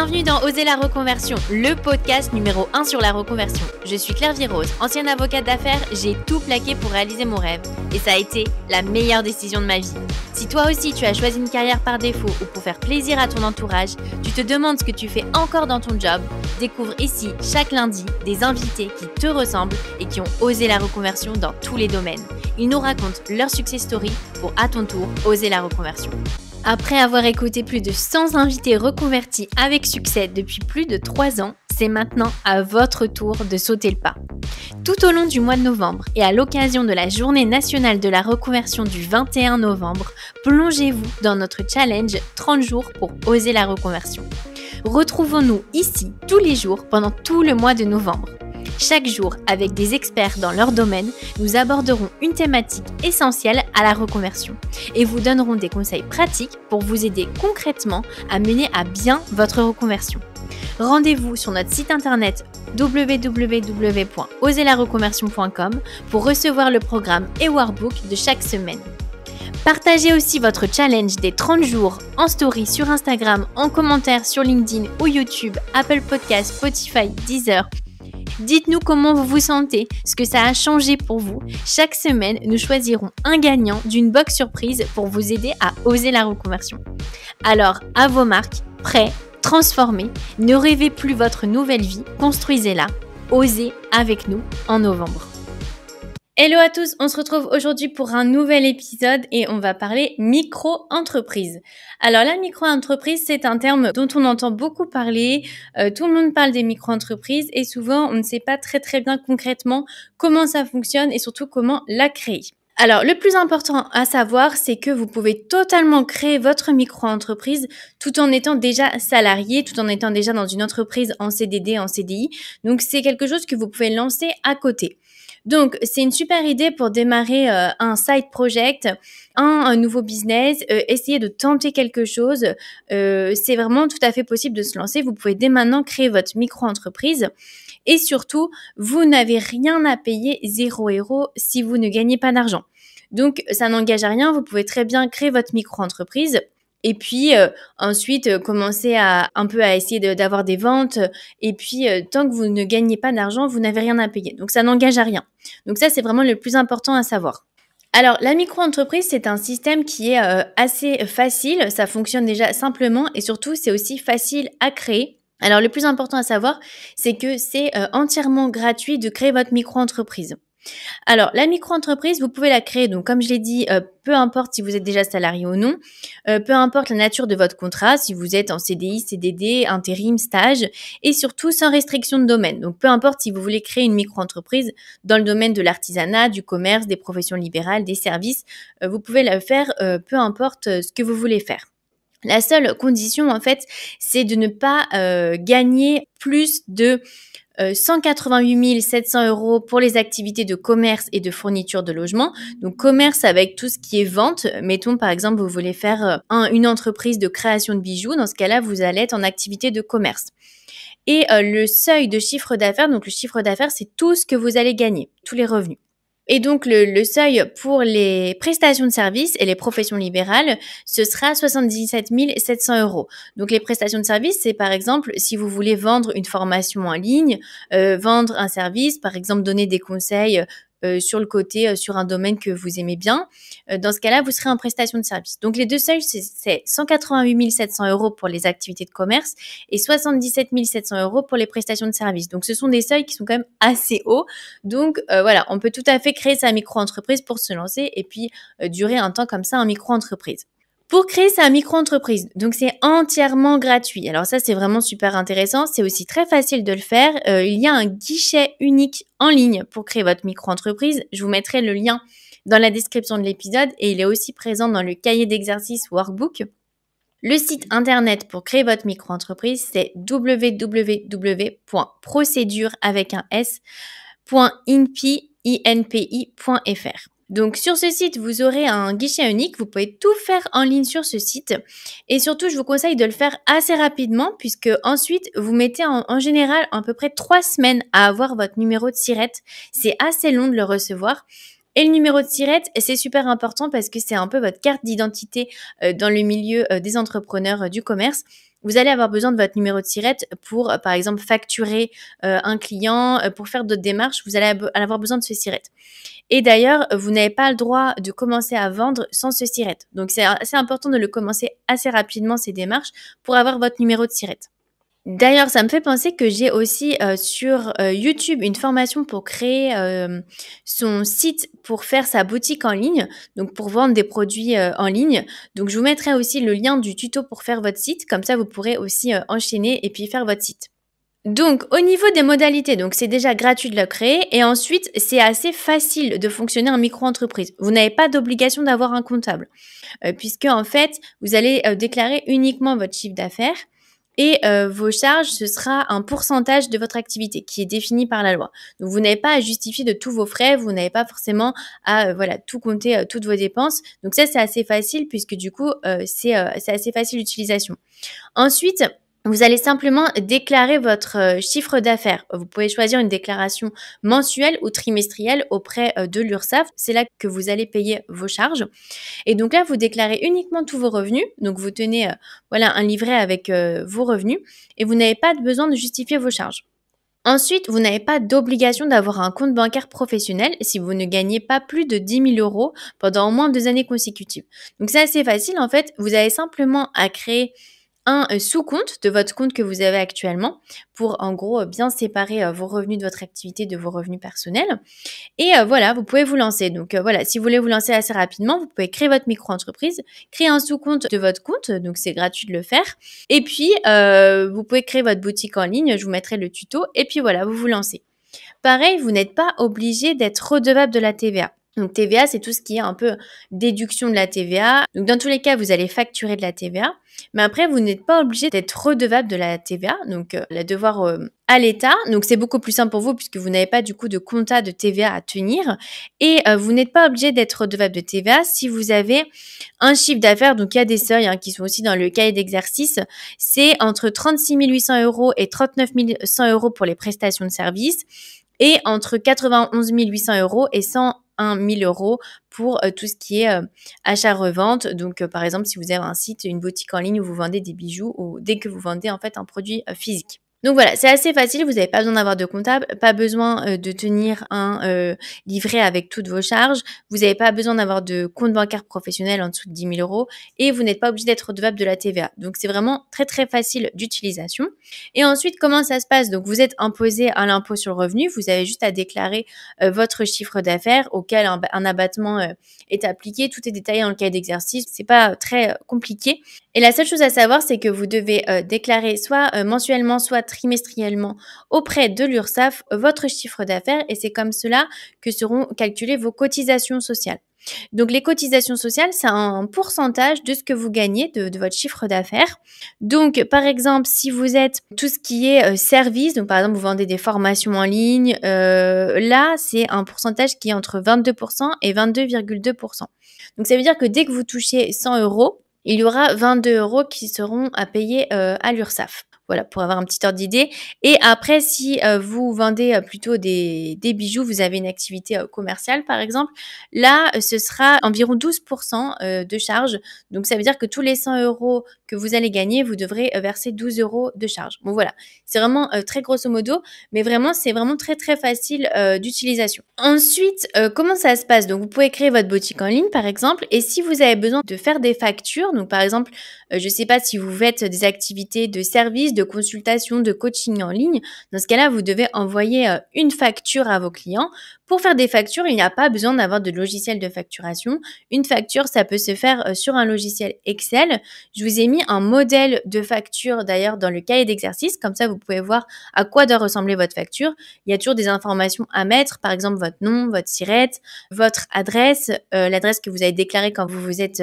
Bienvenue dans Oser la reconversion, le podcast numéro 1 sur la reconversion. Je suis Claire Virose, ancienne avocate d'affaires, j'ai tout plaqué pour réaliser mon rêve. Et ça a été la meilleure décision de ma vie. Si toi aussi tu as choisi une carrière par défaut ou pour faire plaisir à ton entourage, tu te demandes ce que tu fais encore dans ton job, découvre ici chaque lundi des invités qui te ressemblent et qui ont osé la reconversion dans tous les domaines. Ils nous racontent leur success story pour à ton tour oser la reconversion. Après avoir écouté plus de 100 invités reconvertis avec succès depuis plus de 3 ans, c'est maintenant à votre tour de sauter le pas. Tout au long du mois de novembre et à l'occasion de la Journée nationale de la reconversion du 21 novembre, plongez-vous dans notre challenge 30 jours pour oser la reconversion. Retrouvons-nous ici tous les jours pendant tout le mois de novembre. Chaque jour, avec des experts dans leur domaine, nous aborderons une thématique essentielle à la reconversion et vous donnerons des conseils pratiques pour vous aider concrètement à mener à bien votre reconversion. Rendez-vous sur notre site internet www.oserlareconversion.com pour recevoir le programme et workbook de chaque semaine. Partagez aussi votre challenge des 30 jours en story sur Instagram, en commentaire sur LinkedIn ou YouTube, Apple Podcasts, Spotify, Deezer. Dites-nous comment vous vous sentez, ce que ça a changé pour vous. Chaque semaine, nous choisirons un gagnant d'une box surprise pour vous aider à oser la reconversion. Alors, à vos marques, prêts, transformez, ne rêvez plus votre nouvelle vie, construisez-la, osez avec nous en novembre. Hello à tous, on se retrouve aujourd'hui pour un nouvel épisode et on va parler micro-entreprise. Alors la micro-entreprise, c'est un terme dont on entend beaucoup parler, tout le monde parle des micro-entreprises et souvent on ne sait pas très bien concrètement comment ça fonctionne et surtout comment la créer. Alors le plus important à savoir, c'est que vous pouvez totalement créer votre micro-entreprise tout en étant déjà salarié, tout en étant déjà dans une entreprise en CDD, en CDI. Donc c'est quelque chose que vous pouvez lancer à côté. Donc, c'est une super idée pour démarrer un side project, un nouveau business, essayer de tenter quelque chose. C'est vraiment tout à fait possible de se lancer. Vous pouvez dès maintenant créer votre micro-entreprise. Et surtout, vous n'avez rien à payer 0 € si vous ne gagnez pas d'argent. Donc, ça n'engage à rien. Vous pouvez très bien créer votre micro-entreprise. Et puis ensuite commencer à essayer d'avoir des ventes et puis tant que vous ne gagnez pas d'argent, vous n'avez rien à payer. Donc ça n'engage à rien. Donc ça c'est vraiment le plus important à savoir. Alors la micro-entreprise, c'est un système qui est assez facile, ça fonctionne déjà simplement et surtout c'est aussi facile à créer. Alors le plus important à savoir, c'est que c'est entièrement gratuit de créer votre micro-entreprise. Alors, la micro-entreprise, vous pouvez la créer, donc comme je l'ai dit, peu importe si vous êtes déjà salarié ou non, peu importe la nature de votre contrat, si vous êtes en CDI, CDD, intérim, stage, et surtout sans restriction de domaine. Donc, peu importe si vous voulez créer une micro-entreprise dans le domaine de l'artisanat, du commerce, des professions libérales, des services, vous pouvez le faire, peu importe ce que vous voulez faire. La seule condition, en fait, c'est de ne pas gagner plus de 188 700 € pour les activités de commerce et de fourniture de logement. Donc, commerce avec tout ce qui est vente. Mettons, par exemple, vous voulez faire une entreprise de création de bijoux. Dans ce cas-là, vous allez être en activité de commerce. Et le seuil de chiffre d'affaires, donc le chiffre d'affaires, c'est tout ce que vous allez gagner, tous les revenus. Et donc, le seuil pour les prestations de services et les professions libérales, ce sera 77 700 €. Donc, les prestations de services, c'est par exemple, si vous voulez vendre une formation en ligne, vendre un service, par exemple, donner des conseils sur le côté, sur un domaine que vous aimez bien. Dans ce cas-là, vous serez en prestation de service. Donc, les deux seuils, c'est 188 700 € pour les activités de commerce et 77 700 € pour les prestations de service. Donc, ce sont des seuils qui sont quand même assez hauts. Donc, voilà, on peut tout à fait créer sa micro-entreprise pour se lancer et puis durer un temps comme ça en micro-entreprise. Pour créer sa micro-entreprise, donc c'est entièrement gratuit. Alors ça, c'est vraiment super intéressant. C'est aussi très facile de le faire. Il y a un guichet unique en ligne pour créer votre micro-entreprise. Je vous mettrai le lien dans la description de l'épisode et il est aussi présent dans le cahier d'exercice workbook. Le site internet pour créer votre micro-entreprise, c'est www.procedure.inpi.fr. Donc, sur ce site, vous aurez un guichet unique. Vous pouvez tout faire en ligne sur ce site. Et surtout, je vous conseille de le faire assez rapidement puisque ensuite, vous mettez en général à peu près 3 semaines à avoir votre numéro de SIRET. C'est assez long de le recevoir. Et le numéro de SIRET, c'est super important parce que c'est un peu votre carte d'identité dans le milieu des entrepreneurs du commerce. vous allez avoir besoin de votre numéro de SIRET pour, par exemple, facturer un client, pour faire d'autres démarches, vous allez avoir besoin de ce SIRET. Et d'ailleurs, vous n'avez pas le droit de commencer à vendre sans ce SIRET. Donc, c'est assez important de le commencer assez rapidement, ces démarches, pour avoir votre numéro de SIRET. D'ailleurs, ça me fait penser que j'ai aussi sur YouTube une formation pour créer son site pour faire sa boutique en ligne, donc pour vendre des produits en ligne. Donc, je vous mettrai aussi le lien du tuto pour faire votre site. Comme ça, vous pourrez aussi enchaîner et puis faire votre site. Donc, au niveau des modalités, donc c'est déjà gratuit de le créer et ensuite, c'est assez facile de fonctionner en micro-entreprise. Vous n'avez pas d'obligation d'avoir un comptable puisque en fait, vous allez déclarer uniquement votre chiffre d'affaires et vos charges, ce sera un pourcentage de votre activité qui est défini par la loi. Donc, vous n'avez pas à justifier de tous vos frais, vous n'avez pas forcément à tout compter, toutes vos dépenses. Donc ça, c'est assez facile puisque du coup, c'est assez facile d'utilisation. Ensuite, vous allez simplement déclarer votre chiffre d'affaires. Vous pouvez choisir une déclaration mensuelle ou trimestrielle auprès de l'URSSAF. C'est là que vous allez payer vos charges. Et donc là, vous déclarez uniquement tous vos revenus. Donc vous tenez un livret avec vos revenus et vous n'avez pas besoin de justifier vos charges. Ensuite, vous n'avez pas d'obligation d'avoir un compte bancaire professionnel si vous ne gagnez pas plus de 10 000 € pendant au moins 2 années consécutives. Donc c'est assez facile en fait. Vous avez simplement à créer un sous-compte de votre compte que vous avez actuellement pour en gros bien séparer vos revenus de votre activité de vos revenus personnels. Et vous pouvez vous lancer. Donc si vous voulez vous lancer assez rapidement, vous pouvez créer votre micro-entreprise, créer un sous-compte de votre compte, donc c'est gratuit de le faire. Et puis, vous pouvez créer votre boutique en ligne, je vous mettrai le tuto, et puis vous vous lancez. Pareil, vous n'êtes pas obligé d'être redevable de la TVA. Donc TVA, c'est tout ce qui est un peu déduction de la TVA. Donc dans tous les cas, vous allez facturer de la TVA. Mais après, vous n'êtes pas obligé d'être redevable de la TVA, donc la devoir à l'État. Donc c'est beaucoup plus simple pour vous puisque vous n'avez pas du coup de compta de TVA à tenir. Et vous n'êtes pas obligé d'être redevable de TVA si vous avez un chiffre d'affaires. Donc il y a des seuils qui sont aussi dans le cahier d'exercice. C'est entre 36 800 € et 39 100 € pour les prestations de services. Et entre 91 800 € et 101 000 € pour tout ce qui est achat-revente. Donc, par exemple, si vous avez un site, une boutique en ligne où vous vendez des bijoux ou dès que vous vendez en fait un produit physique. Donc voilà, c'est assez facile, vous n'avez pas besoin d'avoir de comptable, pas besoin de tenir un livret avec toutes vos charges, vous n'avez pas besoin d'avoir de compte bancaire professionnel en dessous de 10 000 € et vous n'êtes pas obligé d'être redevable de la TVA. Donc c'est vraiment très très facile d'utilisation. Et ensuite, comment ça se passe? Donc vous êtes imposé à l'impôt sur le revenu, vous avez juste à déclarer votre chiffre d'affaires auquel un abattement est appliqué, tout est détaillé dans le cahier d'exercice, c'est pas très compliqué. Et la seule chose à savoir, c'est que vous devez déclarer soit mensuellement, soit trimestriellement auprès de l'URSSAF votre chiffre d'affaires et c'est comme cela que seront calculées vos cotisations sociales. Donc les cotisations sociales, c'est un pourcentage de ce que vous gagnez de votre chiffre d'affaires. Donc par exemple, si vous êtes tout ce qui est service, donc par exemple vous vendez des formations en ligne, là c'est un pourcentage qui est entre 22% et 22,2%. Donc ça veut dire que dès que vous touchez 100 €, il y aura 22 € qui seront à payer à l'URSSAF. Voilà, pour avoir un petit ordre d'idée. Et après, si vous vendez plutôt des bijoux, vous avez une activité commerciale par exemple, là, ce sera environ 12% de charge. Donc, ça veut dire que tous les 100 € que vous allez gagner, vous devrez verser 12 € de charge. Bon, voilà, c'est vraiment très grosso modo, mais vraiment, c'est vraiment très, très facile d'utilisation. Ensuite, comment ça se passe? Donc, vous pouvez créer votre boutique en ligne par exemple, et si vous avez besoin de faire des factures, donc par exemple, je ne sais pas si vous faites des activités de service, de consultation, de coaching en ligne. Dans ce cas-là, vous devez envoyer une facture à vos clients. Pour faire des factures, il n'y a pas besoin d'avoir de logiciel de facturation. Une facture, ça peut se faire sur un logiciel Excel. Je vous ai mis un modèle de facture d'ailleurs dans le cahier d'exercice. Comme ça, vous pouvez voir à quoi doit ressembler votre facture. Il y a toujours des informations à mettre, par exemple votre nom, votre SIRET, votre adresse, l'adresse que vous avez déclarée quand vous vous êtes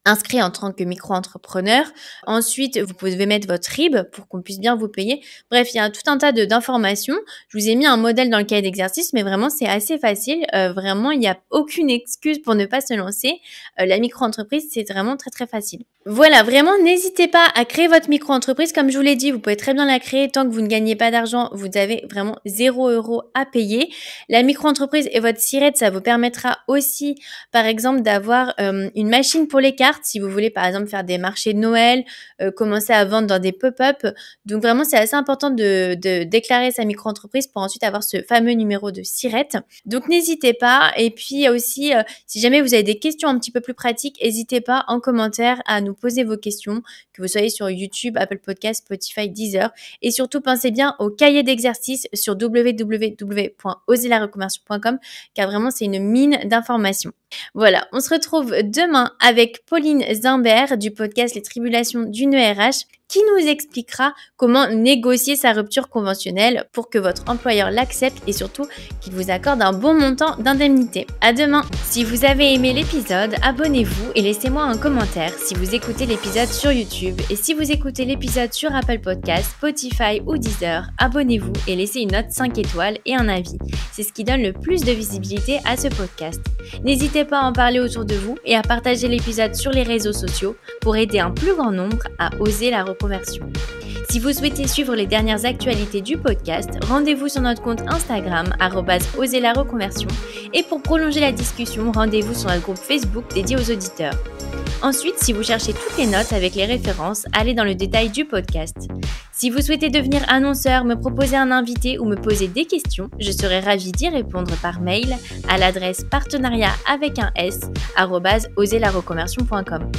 inscrit en tant que micro-entrepreneur. Ensuite, vous pouvez mettre votre RIB pour qu'on puisse bien vous payer. Bref, il y a tout un tas d'informations. Je vous ai mis un modèle dans le cahier d'exercice, mais vraiment, c'est assez facile. Vraiment, il n'y a aucune excuse pour ne pas se lancer. La micro-entreprise, c'est vraiment très, très facile. Voilà, vraiment, n'hésitez pas à créer votre micro-entreprise. Comme je vous l'ai dit, vous pouvez très bien la créer. Tant que vous ne gagnez pas d'argent, vous avez vraiment 0 € à payer. La micro-entreprise et votre SIRET, ça vous permettra aussi, par exemple, d'avoir une machine pour les cartes. cartes si vous voulez par exemple faire des marchés de Noël, commencer à vendre dans des pop-up. Donc vraiment, c'est assez important de déclarer sa micro-entreprise pour ensuite avoir ce fameux numéro de SIRET. Donc n'hésitez pas. Et puis aussi, si jamais vous avez des questions un petit peu plus pratiques, n'hésitez pas en commentaire à nous poser vos questions, que vous soyez sur YouTube, Apple Podcasts, Spotify, Deezer. Et surtout, pensez bien au cahier d'exercices sur www.oserlareconversion.com car vraiment, c'est une mine d'informations. Voilà, on se retrouve demain avec Pauline Zimbert du podcast Les Tribulations d'une ERH qui nous expliquera comment négocier sa rupture conventionnelle pour que votre employeur l'accepte et surtout qu'il vous accorde un bon montant d'indemnité. À demain. Si vous avez aimé l'épisode, abonnez-vous et laissez-moi un commentaire si vous écoutez l'épisode sur YouTube. Et si vous écoutez l'épisode sur Apple Podcasts, Spotify ou Deezer, abonnez-vous et laissez une note 5 étoiles et un avis. C'est ce qui donne le plus de visibilité à ce podcast. N'hésitez pas à en parler autour de vous et à partager l'épisode sur les réseaux sociaux pour aider un plus grand nombre à oser la reconversion. Si vous souhaitez suivre les dernières actualités du podcast, rendez-vous sur notre compte Instagram @oserlareconversion et pour prolonger la discussion, rendez-vous sur notre groupe Facebook dédié aux auditeurs. Ensuite, si vous cherchez toutes les notes avec les références, allez dans le détail du podcast. Si vous souhaitez devenir annonceur, me proposer un invité ou me poser des questions, je serai ravie d'y répondre par mail à l'adresse partenariat@oserlareconversion.com.